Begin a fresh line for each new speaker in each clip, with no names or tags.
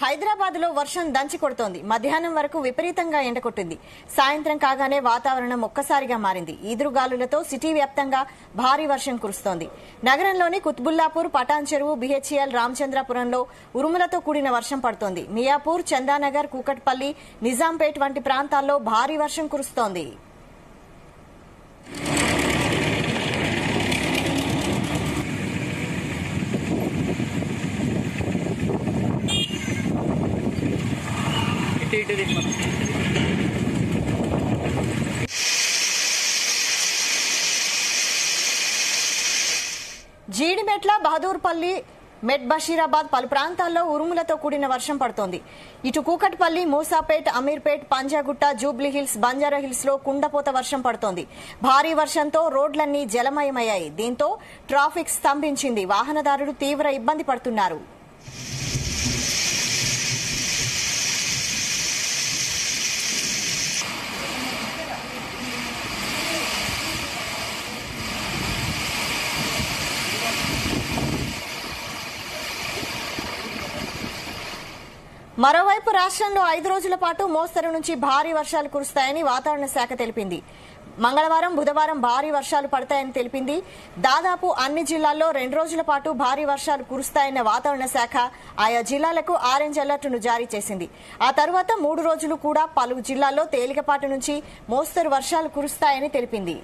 హైదరాబాద్ లో వర్షం దంచి కొడుతోంది. మధ్యాహ్నం వరకు విపరీతంగా ఎండ కొట్టింది. సాయంత్రం కాగానే వాతావరణం ఒక్కసారిగా మారింది. ఈదురుగాలులతో సిటీ వ్యాప్తంగా భారీ వర్షం కురుస్తోంది. నగరంలోని కుత్బుల్లాపూర్, పటాన్ చెరువు, బిహెచ్ఎల్, రామచంద్రపురంలో ఉరుములతో కూడిన వర్షం పడుతోంది. మియాపూర్, చందానగర్, కూకట్పల్లి, నిజాంపేట్ వంటి ప్రాంతాల్లో భారీ వర్షం కురుస్తోంది. జీడిమెట్ల, బహదూర్పల్లి, మెట్ బషీరాబాద్ పలు ప్రాంతాల్లో ఉరుములతో కూడిన వర్షం పడుతోంది. ఇటు కూకట్పల్లి, మూసాపేట్, అమీర్పేట్, పంజాగుట్ట, జూబ్లీహిల్స్, బంజారాహిల్స్ లో కుండపోత వర్షం పడుతోంది. భారీ వర్షంతో రోడ్లన్నీ జలమయమయ్యాయి. దీంతో ట్రాఫిక్ స్తంభించింది. వాహనదారులు తీవ్ర ఇబ్బంది పడుతున్నారు. మరోవైపు రాష్ట్రంలో 5 రోజుల పాటు మోస్తరు నుంచి భారీ వర్షాలు కురుస్తాయని వాతావరణ శాఖ తెలిపింది. మంగళవారం, బుధవారం భారీ వర్షాలు పడతాయని తెలిపింది. దాదాపు అన్ని జిల్లాల్లో 2 రోజుల పాటు భారీ వర్షాలు కురుస్తాయన్న వాతావరణ శాఖ ఆయా జిల్లాలకు ఆరెంజ్ అలర్ట్ను జారీ చేసింది. ఆ తర్వాత 3 రోజులు కూడా పలు జిల్లాల్లో తేలికపాటి నుంచి మోస్తరు వర్షాలు కురుస్తాయని తెలిపింది.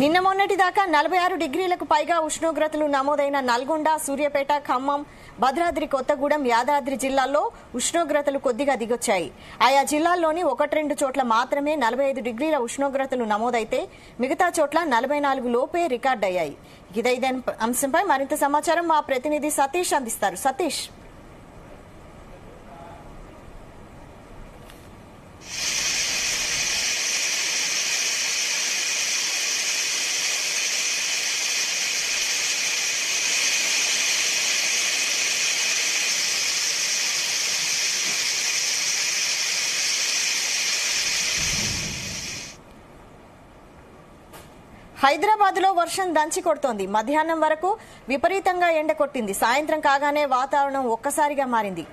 నిన్న మొన్నటి దాకా 46 డిగ్రీలకు పైగా ఉష్ణోగ్రతలు నమోదైన నల్గొండ, సూర్యాపేట, ఖమ్మం, భద్రాద్రి కొత్తగూడెం, యాదాద్రి జిల్లాల్లో ఉష్ణోగ్రతలు కొద్దిగా దిగొచ్చాయి. ఆయా జిల్లాల్లోని 1-2 చోట్ల మాత్రమే 45 డిగ్రీల ఉష్ణోగ్రతలు నమోదైతే మిగతా చోట్ల 44 లోపే రికార్డయ్యాయి. ఇదే అంశంపై మరింత సమాచారం మా ప్రతినిధి సతీష్ అందిస్తారు. సతీష్, హైదరాబాద్ లో వర్షం దంచి కొడుతోంది. మధ్యాహ్నం వరకు విపరీతంగా ఎండ కొట్టింది. సాయంత్రం కాగానే వాతావరణం ఒక్కసారిగా మారింది.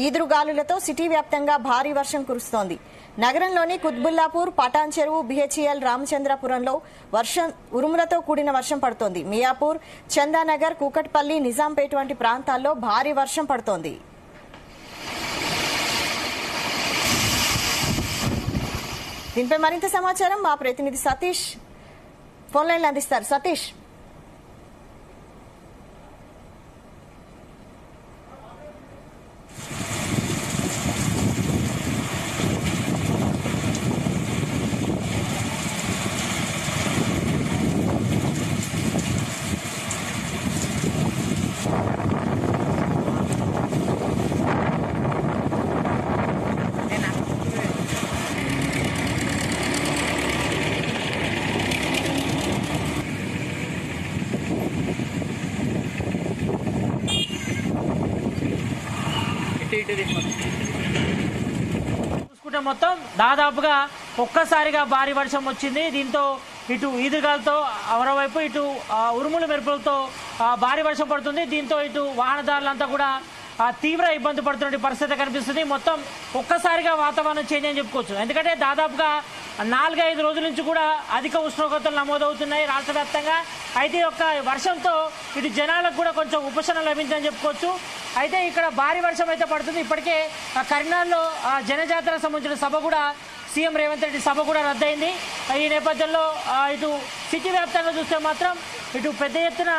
ఈదురుగాలులతో సిటీ వ్యాప్తంగా భారీ వర్షం కురుస్తోంది. నగరంలోని కుత్బుల్లాపూర్, పటాన్ చెరువు, బిహెచ్ఎల్, రామచంద్రపురంలో ఉరుములతో కూడిన వర్షం పడుతోంది. మియాపూర్, చందానగర్, కూకట్పల్లి, నిజాంపేట్ వంటి ప్రాంతాల్లో భారీ వర్షం పడుతోంది. దీనిపై మరింత సమాచారం మా ప్రతినిధి సతీష్ ఫోన్ లైన్లో అందిస్తారు. సతీష్,
చూసుకుంటే మొత్తం దాదాపుగా ఒక్కసారిగా భారీ వర్షం వచ్చింది. దీంతో ఇటు ఈదురుగాలతో మరోవైపు ఇటు ఉరుములు మెరుపులతో భారీ వర్షం పడుతుంది. దీంతో ఇటు వాహనదారులంతా కూడా తీవ్ర ఇబ్బంది పడుతున్న పరిస్థితి కనిపిస్తుంది. మొత్తం ఒక్కసారిగా వాతావరణం చేంజ్ అని చెప్పుకోవచ్చు. ఎందుకంటే దాదాపుగా 4-5 రోజుల నుంచి కూడా అధిక ఉష్ణోగ్రతలు నమోదవుతున్నాయి రాష్ట్ర వ్యాప్తంగా. అయితే ఒక్క వర్షంతో ఇటు జనాలకు కూడా కొంచెం ఉపశమనం లభించని చెప్పుకోవచ్చు. అయితే ఇక్కడ భారీ వర్షం అయితే పడుతుంది. ఇప్పటికే కరీంనగర్లో జనజాతరకు సంబంధించిన సభ కూడా సీఎం రేవంత్ రెడ్డి సభ కూడా రద్దయింది. ఈ నేపథ్యంలో ఇటు సిటీ వ్యాప్తంగా చూస్తే మాత్రం ఇటు పెద్ద ఎత్తున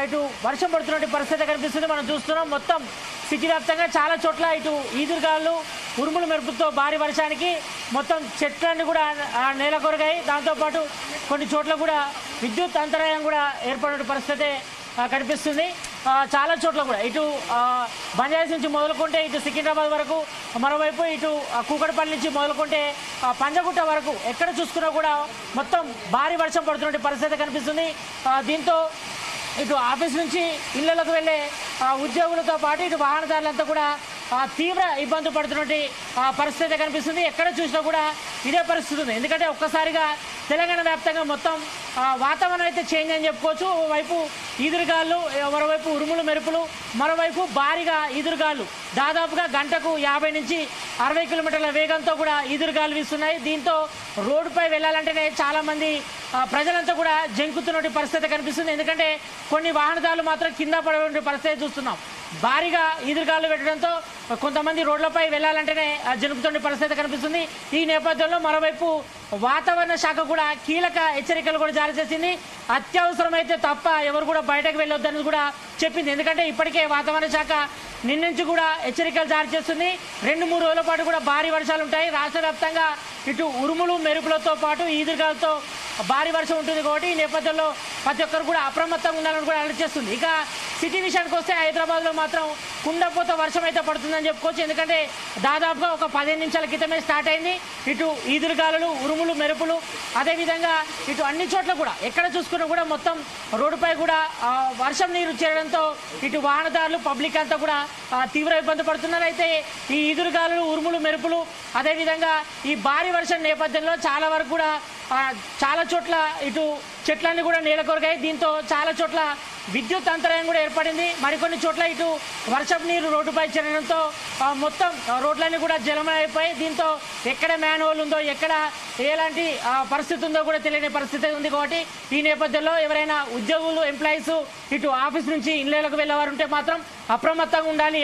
ఇటు వర్షం పడుతున్న పరిస్థితి కనిపిస్తుంది. మనం చూస్తున్నాం మొత్తం సిటీ వ్యాప్తంగా చాలా చోట్ల ఇటు ఈదురుగాలు, ఉరుములు మెరుపుతో భారీ వర్షానికి మొత్తం చెట్లన్నీ కూడా నేలకొరిగాయి. దాంతోపాటు కొన్ని చోట్ల కూడా విద్యుత్ అంతరాయం కూడా ఏర్పడిన పరిస్థితి కనిపిస్తుంది. చాలా చోట్ల కూడా ఇటు బంజారాహిల్స్ నుంచి మొదలుకుంటే ఇటు సికింద్రాబాద్ వరకు, మరోవైపు ఇటు కూకట్పల్లి నుంచి మొదలుకుంటే పంజాగుట్ట వరకు ఎక్కడ చూసుకున్నా కూడా మొత్తం భారీ వర్షం పడుతున్న పరిస్థితి కనిపిస్తుంది. దీంతో ఇటు ఆఫీస్ నుంచి ఇళ్లకు వెళ్లే ఉద్యోగులతో పాటు ఇటు వాహనదారులంతా కూడా తీవ్ర ఇబ్బంది పడుతున్నటువంటి పరిస్థితి కనిపిస్తుంది. ఎక్కడ చూసినా కూడా ఇదే పరిస్థితి ఉంది. ఎందుకంటే ఒక్కసారిగా తెలంగాణ వ్యాప్తంగా మొత్తం వాతావరణం అయితే చేంజ్ అని చెప్పుకోవచ్చు. ఓవైపు ఈదురుగాలు, మరోవైపు ఉరుములు మెరుపులు, మరోవైపు భారీగా ఈదురుగాలు దాదాపుగా గంటకు 50 నుంచి 60 కిలోమీటర్ల వేగంతో కూడా ఈదురుగాలు వీస్తున్నాయి. దీంతో రోడ్డుపై వెళ్ళాలంటేనే చాలా మంది ప్రజలంతా కూడా జంకుతున్న పరిస్థితి కనిపిస్తుంది. ఎందుకంటే కొన్ని వాహనదారులు మాత్రం కింద పడే పరిస్థితి చూస్తున్నాం. భారీగా ఈదురుగాలు పెట్టడంతో కొంతమంది రోడ్లపై వెళ్ళాలంటేనే జరుపుతున్న పరిస్థితి కనిపిస్తుంది. ఈ నేపథ్యంలో మరోవైపు వాతావరణ శాఖ కూడా కీలక హెచ్చరికలు కూడా జారీ చేసింది. అత్యవసరమైతే తప్ప ఎవరు కూడా బయటకు వెళ్ళొద్దని కూడా చెప్పింది. ఎందుకంటే ఇప్పటికే వాతావరణ శాఖ నిన్నుంచి కూడా హెచ్చరికలు జారీ చేస్తుంది. 2-3 రోజుల పాటు కూడా భారీ వర్షాలు ఉంటాయి. రాష్ట్ర వ్యాప్తంగా ఇటు ఉరుములు మెరుపులతో పాటు ఈదురుగాలతో భారీ వర్షం ఉంటుంది కాబట్టి ఈ నేపథ్యంలో ప్రతి ఒక్కరు కూడా అప్రమత్తంగా ఉండాలని కూడా అలర్ట్ చేస్తుంది. ఇక సిటీ విషయానికి వస్తే హైదరాబాద్లో మాత్రం కుండపోత వర్షం అయితే పడుతుందని చెప్పుకోవచ్చు. ఎందుకంటే దాదాపుగా ఒక 15 నిమిషాల క్రితమే స్టార్ట్ అయింది. ఇటు ఈదురుగాలులు, ఉరుములు మెరుపులు, అదేవిధంగా ఇటు అన్ని చోట్ల కూడా ఎక్కడ చూసుకున్నా కూడా మొత్తం రోడ్డుపై కూడా వర్షం నీరు చేరడంతో ఇటు వాహనదారులు, పబ్లిక్ అంతా కూడా తీవ్ర ఇబ్బంది పడుతున్నారు. అయితే ఈ ఈదురుగాలులు, ఉరుములు మెరుపులు, అదేవిధంగా ఈ భారీ వర్షం నేపథ్యంలో చాలా వరకు కూడా చాలా చోట్ల ఇటు చెట్లన్నీ కూడా నేలకొరిగాయి. దీంతో చాలా చోట్ల విద్యుత్ అంతరాయం కూడా ఏర్పడింది. మరికొన్ని చోట్ల ఇటు వర్షపు నీరు రోడ్డుపై చేరడంతో మొత్తం రోడ్లన్నీ కూడా జలమయమైపోయి దీంతో ఎక్కడ మ్యాన్ హోల్ ఉందో, ఎక్కడ ఎలాంటి పరిస్థితి ఉందో కూడా తెలియని పరిస్థితి ఉంది. కాబట్టి ఈ నేపథ్యంలో ఎవరైనా ఉద్యోగులు, ఎంప్లాయీస్ ఇటు ఆఫీస్ నుంచి ఇళ్లకు వెళ్ళేవారు ఉంటే మాత్రం అప్రమత్తంగా ఉండాలి.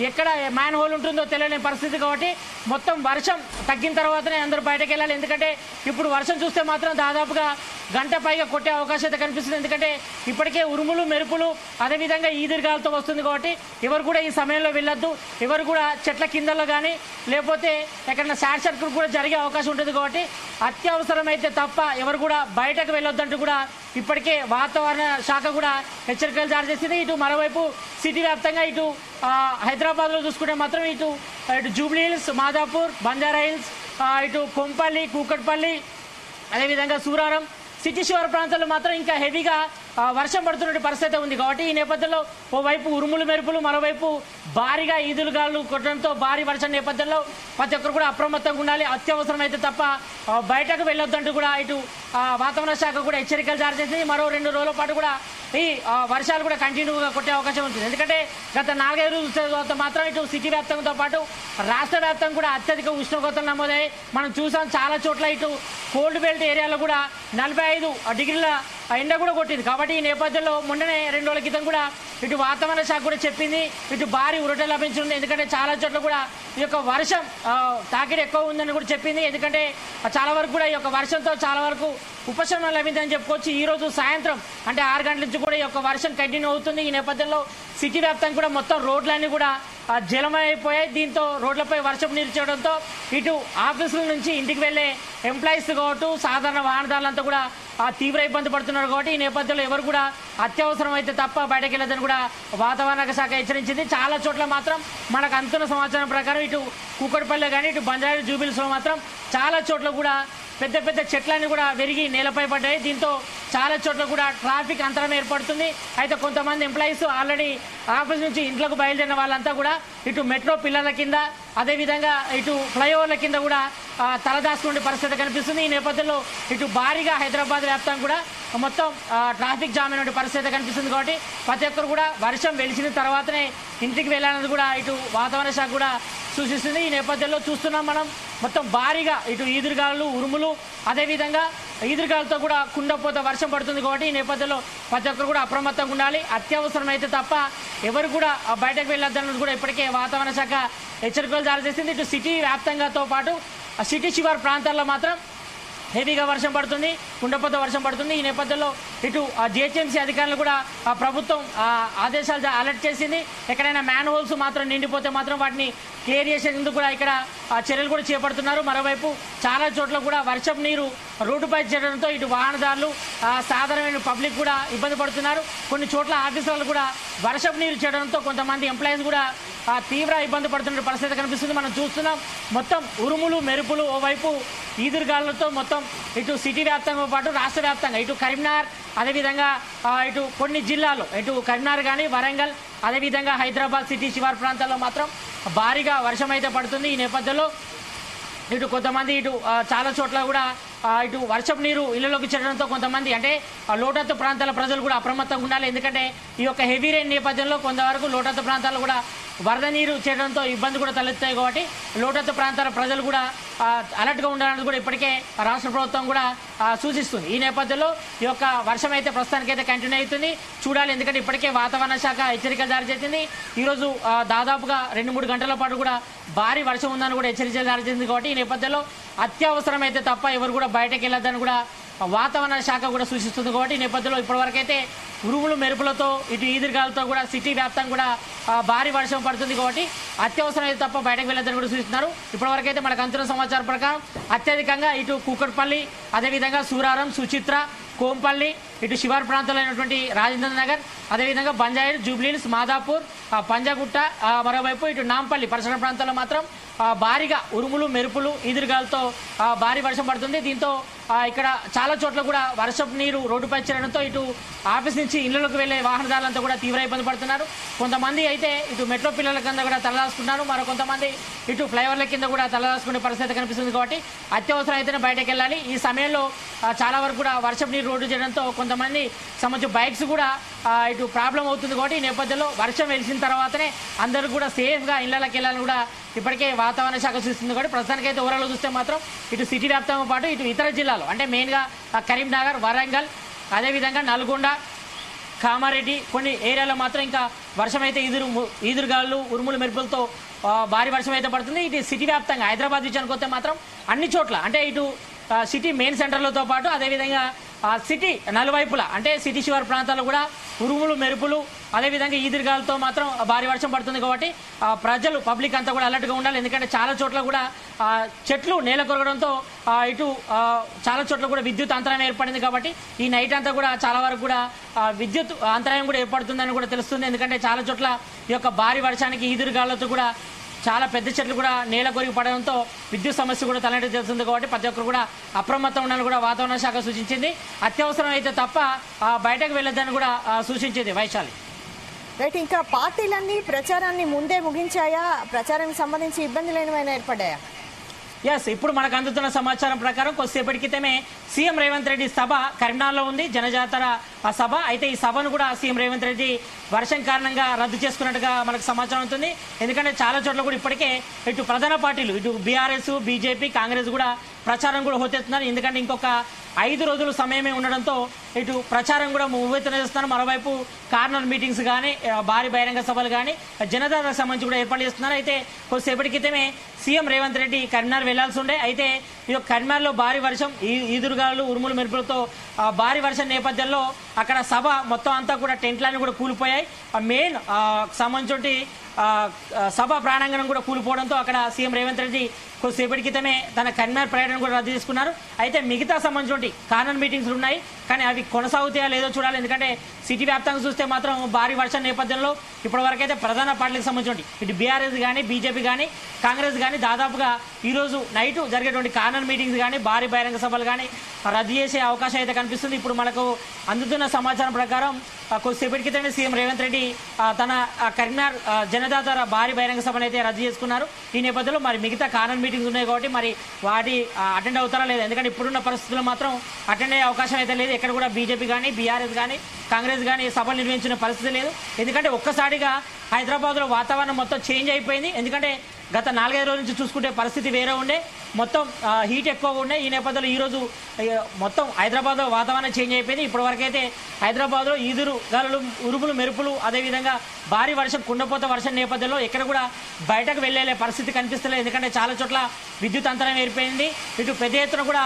ఎక్కడ మ్యాన్ హోల్ ఉంటుందో తెలియని పరిస్థితి. కాబట్టి మొత్తం వర్షం తగ్గిన తర్వాతనే అందరూ బయటకు వెళ్ళాలి. ఎందుకంటే ఇప్పుడు వర్షం చూస్తే మాత్రం దాదాపుగా గంట పైగా కొట్టే అవకాశం అయితే కనిపిస్తుంది. ఎందుకంటే ఇప్పటికే ఉరుములు మెరుపులు, అదేవిధంగా ఈదురుగాలతో వస్తుంది. కాబట్టి ఎవరు కూడా ఈ సమయంలో వెళ్ళొద్దు. ఎవరు కూడా చెట్ల కిందలో కానీ లేకపోతే ఎక్కడైనా షార్ట్ సర్క్యూట్ కూడా జరిగే అవకాశం ఉంటుంది. కాబట్టి అత్యవసరమైతే తప్ప ఎవరు కూడా బయటకు వెళ్ళొద్దంటూ కూడా ఇప్పటికే వాతావరణ శాఖ కూడా హెచ్చరికలు జారీ చేసింది. ఇటు మరోవైపు సిటీ వ్యాప్తంగా ఇటు హైదరాబాద్లో చూసుకుంటే మాత్రం ఇటు Jubilee hills, Madhapur, Banjara hills, ఇటు కొంపల్లి, కూకట్పల్లి, అదేవిధంగా సూరారం, సిటీ శివారు ప్రాంతాల్లో మాత్రం ఇంకా హెవీగా వర్షం పడుతున్న పరిస్థితి ఉంది. కాబట్టి ఈ నేపథ్యంలో ఓవైపు ఉరుములు మెరుపులు, మరోవైపు భారీగా ఈదురుగాలు కొట్టడంతో భారీ వర్షం నేపథ్యంలో ప్రతి ఒక్కరు కూడా అప్రమత్తంగా ఉండాలి. అత్యవసరమైతే తప్ప బయటకు వెళ్ళొద్దంటూ కూడా ఇటు వాతావరణ శాఖ కూడా హెచ్చరికలు జారీ చేసింది. మరో 2 రోజుల పాటు కూడా ఈ వర్షాలు కూడా కంటిన్యూగా కొట్టే అవకాశం ఉంటుంది. ఎందుకంటే గత 4-5 రోజుల తర్వాత మాత్రం ఇటు సిటీ వ్యాప్తంతో పాటు రాష్ట్ర వ్యాప్తంగా కూడా అత్యధిక ఉష్ణోగ్రతలు నమోదయ్యాయి. మనం చూసాం చాలా చోట్ల ఇటు కోల్డ్ బెల్ట్ ఏరియాలో కూడా 45 డిగ్రీల ఎండ కూడా కొట్టింది. కాబట్టి ఈ నేపథ్యంలో మొన్ననే 2 రోజుల క్రితం కూడా ఇటు వాతావరణ శాఖ కూడా చెప్పింది ఇటు భారీ ఉరట లభించింది. ఎందుకంటే చాలా చోట్ల కూడా ఈ యొక్క వర్షం తాకిడి ఎక్కువ ఉందని కూడా చెప్పింది. ఎందుకంటే చాలా వరకు కూడా ఈ యొక్క వర్షంతో చాలా వరకు ఉపశమనం లభిందని చెప్పుకోవచ్చు. ఈ రోజు సాయంత్రం అంటే 6 గంటల నుంచి కూడా ఈ యొక్క వర్షం కంటిన్యూ అవుతుంది. ఈ నేపథ్యంలో సిటీ వ్యాప్తంగా కూడా మొత్తం రోడ్లన్నీ కూడా జలమైపోయాయి. దీంతో రోడ్లపై వర్షపు నీరు చేయడంతో ఇటు ఆఫీసుల నుంచి ఇంటికి వెళ్లే ఎంప్లాయీస్ కావచ్చు, సాధారణ వాహనదారులంతా కూడా తీవ్ర ఇబ్బంది పడుతున్నారు. కాబట్టి ఈ నేపథ్యంలో ఎవరు కూడా అత్యవసరం అయితే తప్ప బయటకు వెళ్ళదని కూడా వాతావరణ శాఖ హెచ్చరించింది. చాలా చోట్ల మాత్రం మనకు అందుతున్న సమాచారం ప్రకారం ఇటు కూకట్పల్లి కానీ ఇటు బంజారా జూబిలీస్లో మాత్రం చాలా చోట్ల కూడా పెద్ద పెద్ద చెట్లన్నీ కూడా విరిగి నేలపై పడ్డాయి. దీంతో చాలా చోట్ల కూడా ట్రాఫిక్ అంతరం ఏర్పడుతుంది. అయితే కొంతమంది ఎంప్లాయీస్ ఆల్రెడీ ఆఫీస్ నుంచి ఇంట్లోకి బయలుదేరిన వాళ్ళంతా కూడా ఇటు మెట్రో పిల్లర్ల కింద, అదేవిధంగా ఇటు ఫ్లైఓవర్ల కింద కూడా తలదాచుకునే పరిస్థితి కనిపిస్తుంది. ఈ నేపథ్యంలో ఇటు భారీగా హైదరాబాద్ వ్యాప్తంగా కూడా మొత్తం ట్రాఫిక్ జామ్ అయిన పరిస్థితి కనిపిస్తుంది. కాబట్టి ప్రతి ఒక్కరు కూడా వర్షం వెలిసిన తర్వాతనే ఇంటికి వెళ్ళాలని కూడా ఇటు వాతావరణ శాఖ కూడా సూచిస్తుంది. ఈ నేపథ్యంలో చూస్తున్నాం మనం మొత్తం భారీగా ఇటు ఈదురుగాలు, ఉరుములు, అదేవిధంగా ఈదురుగాలతో కూడా కుండపోత వర్షం పడుతుంది. కాబట్టి ఈ నేపథ్యంలో ప్రతి ఒక్కరు కూడా అప్రమత్తంగా ఉండాలి. అత్యవసరం అయితే తప్ప ఎవరు కూడా బయటకు వెళ్ళొద్దన్నది కూడా ఇప్పటికే వాతావరణ శాఖ హెచ్చరికలు జారీ చేసింది. ఇటు సిటీ వ్యాప్తంగాతో పాటు సిటీ శివారు ప్రాంతాల్లో మాత్రం హెవీగా వర్షం పడుతుంది, కుండపోత వర్షం పడుతుంది. ఈ నేపథ్యంలో ఇటు జిహెచ్ఎంసీ అధికారులు కూడా ప్రభుత్వం ఆదేశాలు అలర్ట్ చేసింది. ఎక్కడైనా మ్యాన్ హోల్స్ మాత్రం నిండిపోతే మాత్రం వాటిని క్లియర్ చేసేందుకు కూడా ఇక్కడ చర్యలు కూడా చేపడుతున్నారు. మరోవైపు చాలా చోట్ల కూడా వర్షపు నీరు రోడ్డుపై చేరడంతో ఇటు వాహనదారులు, సాధారణమైన పబ్లిక్ కూడా ఇబ్బంది పడుతున్నారు. కొన్ని చోట్ల ఆఫీసులు కూడా వర్షపు నీరు చేరడంతో కొంతమంది ఎంప్లాయీస్ కూడా తీవ్ర ఇబ్బంది పడుతున్న పరిస్థితి కనిపిస్తుంది. మనం చూస్తున్నాం మొత్తం ఉరుములు మెరుపులు, ఓవైపు ఈదురుగాలులతో మొత్తం ఇటు సిటీ వ్యాప్తంగా పాటు రాష్ట్ర వ్యాప్తంగా ఇటు కరీంనగర్, అదేవిధంగా ఇటు కొన్ని జిల్లాల్లో ఇటు కరీంనగర్ కానీ వరంగల్, అదేవిధంగా హైదరాబాద్ సిటీ శివారు ప్రాంతాల్లో మాత్రం భారీగా వర్షం అయితే పడుతుంది. ఈ నేపథ్యంలో ఇటు కొంతమంది ఇటు చాలా చోట్ల కూడా ఇటు వర్షపు నీరు ఇళ్లలోకి చేరడంతో కొంతమంది అంటే లోతట్టు ప్రాంతాల ప్రజలు కూడా అప్రమత్తంగా ఉండాలి. ఎందుకంటే ఈ యొక్క హెవీ రెయిన్ నేపథ్యంలో కొంతవరకు లోతట్టు ప్రాంతాలు కూడా వరద నీరు చేరడంతో ఇబ్బంది కూడా తలెత్తాయి. కాబట్టి లోతట్టు ప్రాంతాల ప్రజలు కూడా అలర్ట్గా ఉండాలని కూడా ఇప్పటికే రాష్ట్ర ప్రభుత్వం కూడా సూచిస్తుంది. ఈ నేపథ్యంలో ఈ యొక్క వర్షం అయితే ప్రస్తుతానికైతే కంటిన్యూ అవుతుంది, చూడాలి. ఎందుకంటే ఇప్పటికే వాతావరణ శాఖ హెచ్చరికలు జారీ చేసింది. ఈరోజు దాదాపుగా 2-3 గంటల పాటు కూడా భారీ వర్షం ఉందని కూడా హెచ్చరికలు జారీ చేసింది. కాబట్టి ఈ నేపథ్యంలో అత్యవసరమైతే తప్ప ఎవరు కూడా బయటకు వెళ్ళొద్దని కూడా వాతావరణ శాఖ కూడా సూచిస్తుంది. కాబట్టి ఈ నేపథ్యంలో ఇప్పటివరకైతే ఉరుములు మెరుపులతో ఇటు ఈదురుగాలతో కూడా సిటీ వ్యాప్తంగా కూడా భారీ వర్షం పడుతుంది. కాబట్టి అత్యవసరమైతే తప్ప బయటకు వెళ్ళొద్దని కూడా సూచిస్తున్నారు. ఇప్పటివరకైతే మనకు అందుతున్న సమాచారం ప్రకారం అత్యధికంగా ఇటు కూకట్పల్లి, అదేవిధంగా సూరారం, సుచిత్ర, కోంపల్లి, ఇటు శివారు ప్రాంతాల్లో అయినటువంటి రాజేంద్ర నగర్, అదేవిధంగా బంజాయిల్, జూబ్లీహిల్స్, మాదాపూర్, పంజాగుట్ట, మరోవైపు ఇటు నాంపల్లి పరిసర ప్రాంతాల్లో మాత్రం భారీగా ఉరుములు మెరుపులు ఈదురుగాలతో భారీ వర్షం పడుతుంది. దీంతో ఇక్కడ చాలా చోట్ల కూడా వర్షపు నీరు రోడ్డుపై చేరడంతో ఇటు ఆఫీస్ నుంచి ఇళ్లలోకి వెళ్లే వాహనదారులంతా కూడా తీవ్ర ఇబ్బంది పడుతున్నారు. కొంతమంది అయితే ఇటు మెట్రో పిల్లల కింద కూడా తలదాచుకున్నారు, మరో కొంతమంది ఇటు ఫ్లైఓవర్ల కింద కూడా తలదాచుకునే పరిస్థితి కనిపిస్తుంది. కాబట్టి అత్యవసరం అయితేనే బయటకు వెళ్ళాలి. ఈ సమయంలో చాలా వరకు కూడా వర్షపు నీరు రోడ్డు చేయడంతో కొంతమంది సంబంధించిన బైక్స్ కూడా ఇటు ప్రాబ్లం అవుతుంది. కాబట్టి ఈ నేపథ్యంలో వర్షం వెలిసిన తర్వాతనే అందరూ కూడా సేఫ్గా ఇళ్లకి వెళ్ళాలని కూడా ఇప్పటికే వాతావరణ శాఖ చూస్తుంది. కాబట్టి ప్రస్తుతానికైతే ఓవరాల్ చూస్తే మాత్రం ఇటు సిటీ వ్యాప్తంగా పాటు ఇటు ఇతర జిల్లాలు అంటే మెయిన్గా కరీంనగర్, వరంగల్, అదేవిధంగా నల్గొండ, కామారెడ్డి కొన్ని ఏరియాలో మాత్రం ఇంకా వర్షం అయితే ఈదురుగాలు ఉరుములు మెరుపులతో భారీ వర్షం అయితే పడుతుంది. ఇటు సిటీ వ్యాప్తంగా హైదరాబాద్ విషయానికి వస్తే మాత్రం అన్ని చోట్ల అంటే ఇటు సిటీ మెయిన్ సెంటర్లతో పాటు అదేవిధంగా సిటీ నలువైపులా అంటే సిటీ శివారు ప్రాంతాల్లో కూడా ఉరుములు మెరుపులు అదేవిధంగా ఈదురుగాలతో మాత్రం భారీ వర్షం పడుతుంది. కాబట్టి ప్రజలు పబ్లిక్ అంతా కూడా అలర్ట్గా ఉండాలి. ఎందుకంటే చాలా చోట్ల కూడా చెట్లు నేల కొరగడంతో ఇటు చాలా చోట్ల కూడా విద్యుత్ అంతరాయం ఏర్పడింది. కాబట్టి ఈ నైట్ అంతా కూడా చాలా వరకు కూడా విద్యుత్ అంతరాయం కూడా ఏర్పడుతుందని కూడా తెలుస్తుంది. ఎందుకంటే చాలా చోట్ల ఈ యొక్క భారీ వర్షానికి ఈదురుగాలతో కూడా చాలా పెద్ద చెట్లు కూడా నేల కొరిగి పడడంతో విద్యుత్ సమస్య కూడా తలనట్టు తెలుస్తుంది. కాబట్టి ప్రతి ఒక్కరు కూడా అప్రమత్తం ఉండాలని కూడా వాతావరణ శాఖ సూచించింది. అత్యవసరం అయితే తప్ప బయటకు వెళ్ళొద్దని కూడా సూచించింది. వైశాలి
రైట్, ఇంకా పార్టీలన్నీ ప్రచారాన్ని ముందే ముగించాయా? ప్రచారానికి సంబంధించి ఇబ్బందులు ఏమైనా ఏర్పడ్డాయా?
ఎస్, ఇప్పుడు మనకు అందుతున్న సమాచారం ప్రకారం కొద్దిసేపటి క్రితమే సీఎం రేవంత్ రెడ్డి సభ కరీంనగర్లో ఉంది, జనజాతర సభ. అయితే ఈ సభను కూడా సీఎం రేవంత్ రెడ్డి వర్షం కారణంగా రద్దు చేసుకున్నట్టుగా మనకు సమాచారం అవుతుంది. ఎందుకంటే చాలా చోట్ల కూడా ఇప్పటికే ఇటు ప్రధాన పార్టీలు ఇటు బీఆర్ఎస్, బీజేపీ, కాంగ్రెస్ కూడా ప్రచారం కూడా హోతెత్తున్నారు. ఎందుకంటే ఇంకొక 5 రోజులు సమయమే ఉండడంతో ఇటు ప్రచారం కూడా ఉవ్వెత్తున చేస్తున్నారు. మరోవైపు కార్నర్ మీటింగ్స్ కానీ భారీ బహిరంగ సభలు కానీ జనతాకు సంబంధించి కూడా ఏర్పాటు చేస్తున్నారు. అయితే కొద్దిసేపటి క్రితమే సీఎం రేవంత్ రెడ్డి కరీంనగర్ వెళ్లాల్సి ఉండే. అయితే ఈ కరీంనగర్లో భారీ వర్షం ఈదురుగాలు ఉరుములు మెరుపులతో భారీ వర్షం నేపథ్యంలో అక్కడ సభ మొత్తం అంతా కూడా టెంట్లన్నీ కూడా కూలిపోయాయి. మెయిన్ సంబంధించి సభ ప్రాంగణం కూడా కూలిపోవడంతో అక్కడ సీఎం రేవంత్ రెడ్డి కొద్దిసేపటి క్రితమే తన కరీంనగర్ పర్యటన కూడా రద్దు చేసుకున్నారు. అయితే మిగతా సంబంధించి కార్నర్ మీటింగ్స్ ఉన్నాయి, కానీ అవి కొనసాగుతాయా లేదో చూడాలి. ఎందుకంటే సిటీ వ్యాప్తంగా చూస్తే మాత్రం భారీ వర్షం నేపథ్యంలో ఇప్పటివరకైతే ప్రధాన పార్టీలకు సంబంధించి ఇటు బీఆర్ఎస్ కానీ బీజేపీ కానీ కాంగ్రెస్ కానీ దాదాపుగా ఈరోజు నైట్ జరిగేటువంటి కార్నర్ మీటింగ్స్ కానీ భారీ బహిరంగ సభలు కానీ రద్దు చేసే అవకాశం అయితే కనిపిస్తుంది. ఇప్పుడు మనకు అందుతున్న సమాచారం ప్రకారం కొద్దిసేపటి క్రితమే సీఎం రేవంత్ రెడ్డి తన కరీంనగర్ జనతాదర భారీ బహిరంగ సభను అయితే రద్దు చేసుకున్నారు. ఈ నేపథ్యంలో మరి మిగతా కార్నర్ మీటింగ్స్ ఉన్నాయి కాబట్టి మరి వాటి అటెండ్ అవుతారా లేదా? ఎందుకంటే ఇప్పుడున్న పరిస్థితుల్లో మాత్రం అటెండ్ అయ్యే అవకాశం అయితే లేదు. ఎక్కడ కూడా బీజేపీ కానీ బీఆర్ఎస్ కానీ కాంగ్రెస్ కానీ సభలు నిర్వహించిన పరిస్థితి లేదు. ఎందుకంటే ఒక్కసారిగా హైదరాబాద్లో వాతావరణం మొత్తం చేంజ్ అయిపోయింది. ఎందుకంటే గత 4-5 రోజుల నుంచి చూసుకుంటే పరిస్థితి వేరే ఉండే, మొత్తం హీట్ ఎక్కువగా ఉండే. ఈ నేపథ్యంలో ఈరోజు మొత్తం హైదరాబాద్లో వాతావరణం చేంజ్ అయిపోయింది. ఇప్పటివరకైతే హైదరాబాద్లో ఈదురుగాలులు ఉరుములు మెరుపులు అదేవిధంగా భారీ వర్షం కుండపోత వర్షం నేపథ్యంలో ఎక్కడ కూడా బయటకు వెళ్ళే పరిస్థితి కనిపిస్తలేదు. ఎందుకంటే చాలా చోట్ల విద్యుత్ అంతరం ఏర్పడింది. ఇటు పెద్ద ఎత్తున కూడా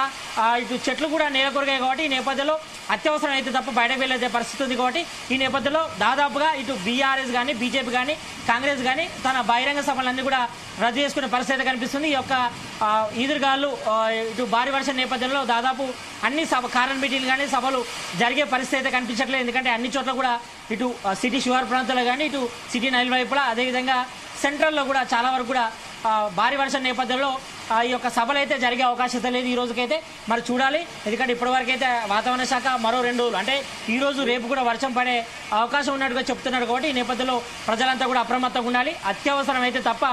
ఇటు చెట్లు కూడా నేలకొరిగాయి. కాబట్టి ఈ నేపథ్యంలో అత్యవసరం అయితే తప్ప బయటకు వెళ్ళే పరిస్థితి ఉంది. కాబట్టి ఈ నేపథ్యంలో దాదాపుగా ఇటు బీఆర్ఎస్ కానీ బీజేపీ కానీ కాంగ్రెస్ కానీ తన బహిరంగ సభలన్నీ కూడా రద్దు చేసుకునే పరిస్థితి కనిపిస్తుంది. ఈ యొక్క ఈదురుగాలు ఇటు భారీ వర్షం నేపథ్యంలో దాదాపు అన్ని కార్నర్ మీటింగ్లు కానీ సభలు జరిగే పరిస్థితి అయితే కనిపించట్లేదు. ఎందుకంటే అన్ని చోట్ల కూడా ఇటు సిటీ శివారు ప్రాంతాల్లో కానీ ఇటు సిటీ నలువైపులా అదేవిధంగా సెంట్రల్లో కూడా చాలా వరకు కూడా భారీ వర్షం నేపథ్యంలో ఈ యొక్క సభలు అయితే జరిగే అవకాశం లేదు ఈ రోజుకైతే. మరి చూడాలి, ఎందుకంటే ఇప్పటివరకు అయితే వాతావరణ శాఖ మరో 2 రోజులు అంటే ఈ రోజు రేపు కూడా వర్షం పడే అవకాశం ఉన్నట్టుగా చెప్తున్నారు కాబట్టి ఈ నేపథ్యంలో ప్రజలంతా కూడా అప్రమత్తంగా ఉండాలి. అత్యవసరం అయితే తప్ప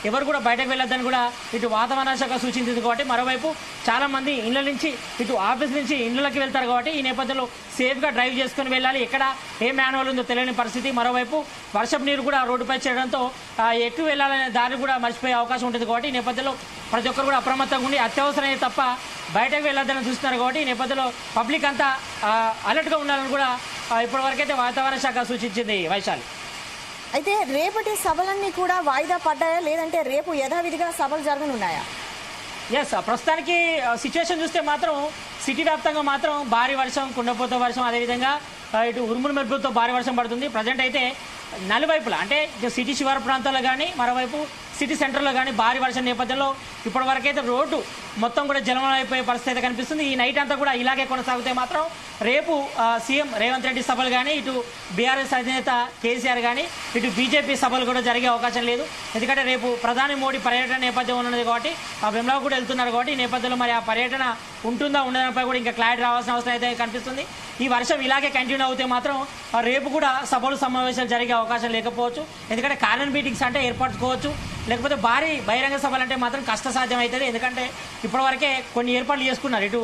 ఎవరు కూడా బయటకు వెళ్ళొద్దని కూడా ఇటు వాతావరణ శాఖ సూచించింది కాబట్టి, మరోవైపు చాలా మంది ఇళ్ల నుంచి ఇటు ఆఫీస్ నుంచి ఇళ్లకి వెళ్తారు కాబట్టి ఈ నేపథ్యంలో సేఫ్గా డ్రైవ్ చేసుకుని వెళ్ళాలి. ఎక్కడ ఏ మాన్యువల్ ఉందో తెలియని పరిస్థితి. మరోవైపు వర్షపు నీరు కూడా రోడ్డుపై చేయడంతో ఎటు వెళ్ళాలనే దారి కూడా మర్చిపోయే అవకాశం ఉంటుంది కాబట్టి ఈ నేపథ్యంలో ప్రతి ఒక్కరు కూడా అప్రమత్తంగా ఉండి అత్యవసరమే తప్ప బయటకు వెళ్ళొద్దని చూస్తున్నారు కాబట్టి ఈ నేపథ్యంలో పబ్లిక్ అంతా అలర్ట్గా ఉండాలని కూడా ఇప్పటివరకైతే వాతావరణ శాఖ సూచించింది. వైశాలి,
అయితే రేపటి సభలన్నీ కూడా వాయిదా పడ్డాయా, లేదంటే రేపు యథావిధిగా సభలు జరగనున్నాయా?
ఎస్, ప్రస్తుతానికి సిచ్యువేషన్ చూస్తే మాత్రం సిటీ వ్యాప్తంగా మాత్రం భారీ వర్షం, కుండపోత వర్షం, అదేవిధంగా ఇటు ఉరుములు మెరుపులతో భారీ వర్షం పడుతుంది. ప్రజెంట్ అయితే నలువైపులా అంటే సిటీ శివారు ప్రాంతాల్లో కానీ మరోవైపు సిటీ సెంటర్లో కానీ భారీ వర్షం నేపథ్యంలో ఇప్పటివరకైతే రోడ్డు మొత్తం కూడా జలమయం అయిపోయే పరిస్థితి అయితే కనిపిస్తుంది. ఈ నైట్ అంతా కూడా ఇలాగే కొనసాగితే మాత్రం రేపు సీఎం రేవంత్ రెడ్డి సభలు కానీ ఇటు బీఆర్ఎస్ అధినేత కేసీఆర్ కానీ ఇటు బీజేపీ సభలు కూడా జరిగే అవకాశం లేదు. ఎందుకంటే రేపు ప్రధాని మోడీ పర్యటన నేపథ్యం ఉన్నది కాబట్టి వెమ్లవాడ కూడా వెళ్తున్నారు కాబట్టి ఈ నేపథ్యంలో మరి ఆ పర్యటన ఉంటుందా ఉండడంపై కూడా ఇంకా క్లారిటీ రావాల్సిన అవసరం అయితే కనిపిస్తుంది. ఈ వర్షం ఇలాగే కంటిన్యూ అవుతే మాత్రం రేపు కూడా సభలు సమావేశాలు జరిగే అవకాశం లేకపోవచ్చు. ఎందుకంటే కార్నర్ మీటింగ్స్ అంటే ఏర్పరచుకోవచ్చు, లేకపోతే భారీ బహిరంగ సభలు అంటే మాత్రం కష్టసాధ్యం అవుతుంది. ఎందుకంటే ఇప్పటివరకే కొన్ని ఏర్పాట్లు చేసుకున్నారు. ఇటు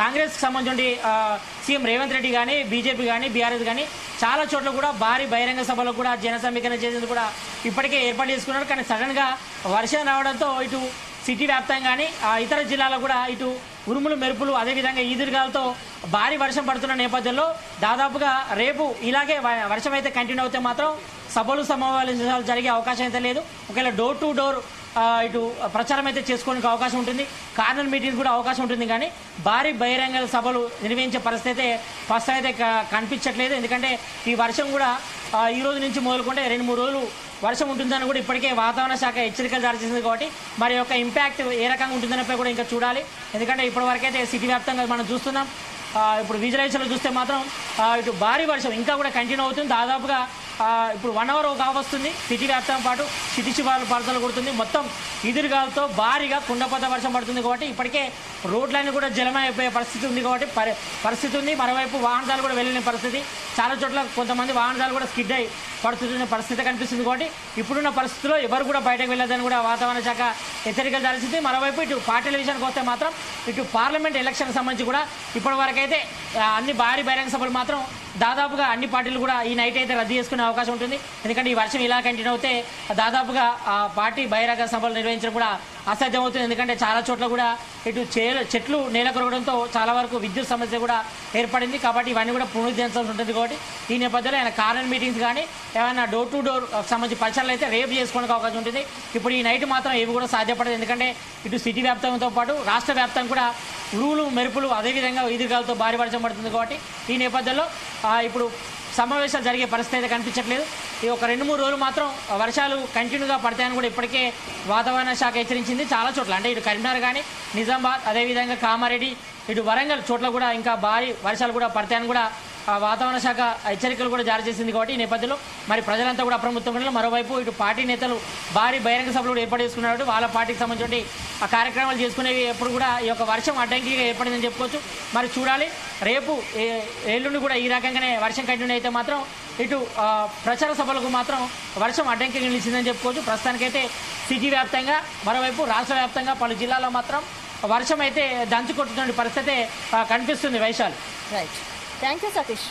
కాంగ్రెస్కి సంబంధించి సీఎం రేవంత్ రెడ్డి కానీ బీజేపీ కానీ బీఆర్ఎస్ కానీ చాలా చోట్ల కూడా భారీ బహిరంగ సభలకు కూడా జన సమీకరణ చేసేందుకు కూడా ఇప్పటికే ఏర్పాటు చేసుకున్నారు. కానీ సడన్గా వర్షం రావడంతో ఇటు సిటీ వ్యాప్తంగా కానీ ఇతర జిల్లాలో కూడా ఇటు ఉరుములు మెరుపులు అదేవిధంగా ఈదురుగాలతో భారీ వర్షం పడుతున్న నేపథ్యంలో దాదాపుగా రేపు ఇలాగే వర్షం అయితే కంటిన్యూ అవుతే మాత్రం సభలు సమావేశాలు జరిగే అవకాశం అయితే లేదు. ఒకవేళ డోర్ టు డోర్ ఇటు ప్రచారం అయితే చేసుకోవడానికి అవకాశం ఉంటుంది, కార్నర్ మీటింగ్ కూడా అవకాశం ఉంటుంది. కానీ భారీ బహిరంగ సభలు నిర్వహించే పరిస్థితి అయితే ఫస్ట్ అయితే కనిపించట్లేదు. ఎందుకంటే ఈ వర్షం కూడా ఈ రోజు నుంచి మొదలుకుంటే 2-3 రోజులు వర్షం ఉంటుందని కూడా ఇప్పటికే వాతావరణ శాఖ హెచ్చరికలు జారీ చేసింది కాబట్టి మరి యొక్క ఇంపాక్ట్ ఏ రకంగా ఉంటుందనేపై కూడా ఇంకా చూడాలి. ఎందుకంటే ఇప్పటివరకైతే సిటీ వ్యాప్తంగా మనం చూస్తున్నాం. ఇప్పుడు విజువలైజేషన్లో చూస్తే మాత్రం ఇటు భారీ వర్షం ఇంకా కూడా కంటిన్యూ అవుతుంది. దాదాపుగా ఇప్పుడు 1 అవర్ వస్తుంది. సిటీ వ్యాప్తంగా పాటు సిటీ శివారు ప్రాంతాలు కొడుతుంది. మొత్తం ఎదురుగాలతో భారీగా కుండపోత వర్షం పడుతుంది కాబట్టి ఇప్పటికే రోడ్లన్నీ కూడా జలమయం అయిపోయే పరిస్థితి ఉంది కాబట్టి పరిస్థితి ఉంది. మరోవైపు వాహనాలు కూడా వెళ్ళిన పరిస్థితి, చాలా చోట్ల కొంతమంది వాహనాలు కూడా స్కిడ్ అయి పడుతున్న పరిస్థితి కనిపిస్తుంది కాబట్టి ఇప్పుడున్న పరిస్థితుల్లో ఎవరు కూడా బయటకు వెళ్ళదని కూడా వాతావరణ శాఖ హెచ్చరికలు జారీ. మరోవైపు ఇటు పార్టీల విషయానికి వస్తే మాత్రం ఇటు పార్లమెంట్ ఎలక్షన్ సంబంధించి కూడా ఇప్పటివరకైతే అన్ని భారీ బహిరంగ సభలు మాత్రం దాదాపుగా అన్ని పార్టీలు కూడా ఈ నైట్ అయితే రద్దు చేసుకునే అవకాశం ఉంటుంది. ఎందుకంటే ఈ వర్షం ఇలా కంటిన్యూ అవుతే దాదాపుగా ఆ పార్టీ బహిరంగ సభలు నిర్వహించడం కూడా అసాధ్యం అవుతుంది. ఎందుకంటే చాలా చోట్ల కూడా ఇటు చెట్లు నేల కొరగడంతో చాలా వరకు విద్యుత్ సమస్య కూడా ఏర్పడింది కాబట్టి ఇవన్నీ కూడా పునరుద్ధరించాల్సి ఉంటుంది. కాబట్టి ఈ నేపథ్యంలో ఆయన కార్నర్ మీటింగ్స్ కానీ ఏమైనా డోర్ టు డోర్ సంబంధించి పరిచయాలు అయితే రేపు చేసుకోవడానికి అవకాశం ఉంటుంది. ఇప్పుడు ఈ నైట్ మాత్రం ఏవి కూడా సాధ్యపడదు. ఎందుకంటే ఇటు సిటీ వ్యాప్తంతో పాటు రాష్ట్ర వ్యాప్తంగా కూడా ఉరువులు మెరుపులు అదేవిధంగా ఈదురుగాలతో భారీ వర్షం పడుతుంది కాబట్టి ఈ నేపథ్యంలో ఇప్పుడు సమావేశాలు జరిగే పరిస్థితి అయితే కనిపించట్లేదు. ఈ ఒక 2-3 రోజులు మాత్రం వర్షాలు కంటిన్యూగా పడతాయని కూడా ఇప్పటికే వాతావరణ శాఖ హెచ్చరించింది. చాలా చోట్ల అంటే ఇటు కరీంనగర్ కానీ నిజామాబాద్ అదేవిధంగా కామారెడ్డి ఇటు వరంగల్ చోట్ల కూడా ఇంకా భారీ వర్షాలు కూడా పడతాయని కూడా వాతావరణ శాఖ హెచ్చరికలు కూడా జారీ చేసింది. కాబట్టి ఈ నేపథ్యంలో మరి ప్రజలంతా కూడా అప్రమత్తంగా ఉండాలి. మరోవైపు ఇటు పార్టీ నేతలు భారీ బహిరంగ సభలు కూడా ఏర్పాటు చేసుకున్నారు. వాళ్ళ పార్టీకి సంబంధించి ఆ కార్యక్రమాలు చేసుకునేవి ఎప్పుడు కూడా ఈ యొక్క వర్షం అడ్డంకిగా ఏర్పడిందని చెప్పుకోవచ్చు. మరి చూడాలి, రేపు ఎల్లుండి కూడా ఈ రకంగానే వర్షం కంటిన్యూ అయితే మాత్రం ఇటు ప్రచార సభలకు మాత్రం వర్షం అడ్డంకిగా నిలిచిందని చెప్పుకోవచ్చు. ప్రస్తుతానికైతే సిటీ వ్యాప్తంగా మరోవైపు రాష్ట్ర వ్యాప్తంగా పలు జిల్లాల్లో మాత్రం వర్షం అయితే దంచు కొట్టుతున్న పరిస్థితి కనిపిస్తుంది. Vaishali,
right, thank you Satish.